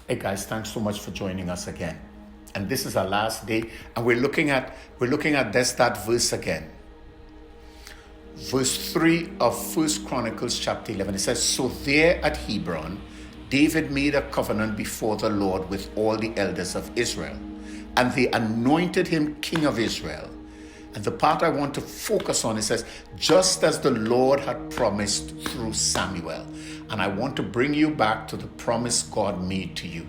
Hey guys, thanks so much for joining us again. And this is our last day, and we're looking at that verse again. Verse 3 of First Chronicles chapter 11. It says, "So there at Hebron, David made a covenant before the Lord with all the elders of Israel, and they anointed him king of Israel." And the part I want to focus on, it says, just as the Lord had promised through Samuel. And I want to bring you back to the promise God made to you.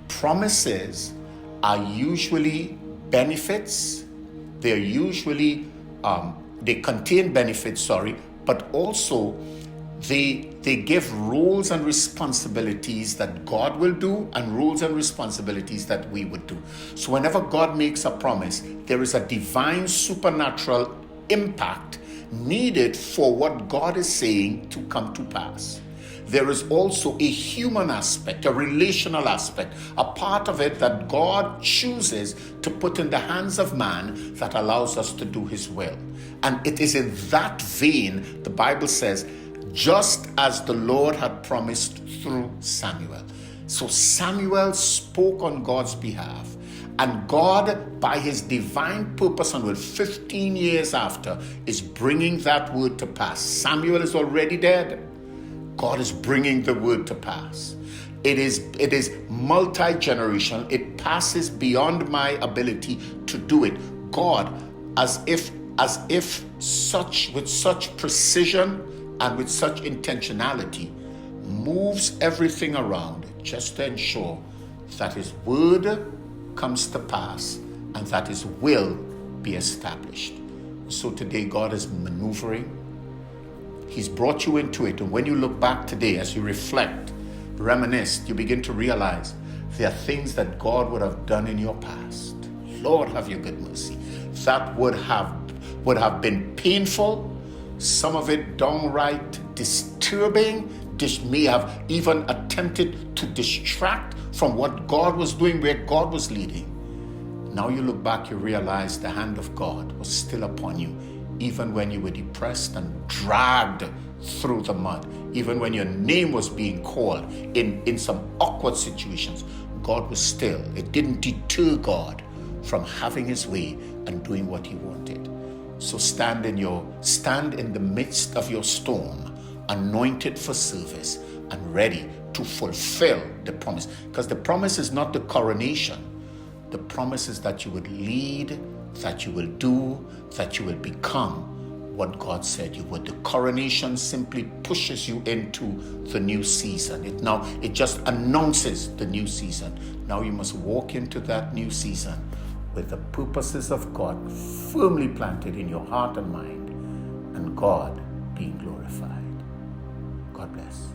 Promises are usually benefits. They're usually, they contain benefits, but also they give roles and responsibilities that God will do and roles and responsibilities that we would do. So whenever God makes a promise, there is a divine supernatural impact needed for what God is saying to come to pass. There is also a human aspect, a relational aspect, a part of it that God chooses to put in the hands of man that allows us to do his will. And it is in that vein, the Bible says, just as the Lord had promised through Samuel. So Samuel spoke on God's behalf. And God, by his divine purpose and will, 15 years after, is bringing that word to pass. Samuel is already dead. God is bringing the word to pass. It is multi-generational. It passes beyond my ability to do it. God, as if with such precision and with such intentionality, moves everything around just to ensure that his word comes to pass and that his will be established. So today God is maneuvering. He's brought you into it. And when you look back today, as you reflect, reminisce, you begin to realize there are things that God would have done in your past. Lord, have your good mercy. That would have been painful. Some of it downright disturbing. This may have even attempted to distract from what God was doing, where God was leading. Now you look back, you realize the hand of God was still upon you, even when you were depressed and dragged through the mud, even when your name was being called in some awkward situations. God was still. It didn't deter God from having his way and doing what he wanted. So stand in the midst of your storm, anointed for service and ready to fulfill the promise. Because the promise is not the coronation. The promise is that you would lead, that you will do, that you will become what God said you would. The coronation simply pushes you into the new season. It just announces the new season. Now you must walk into that new season with the purposes of God firmly planted in your heart and mind, and God being glorified. God bless.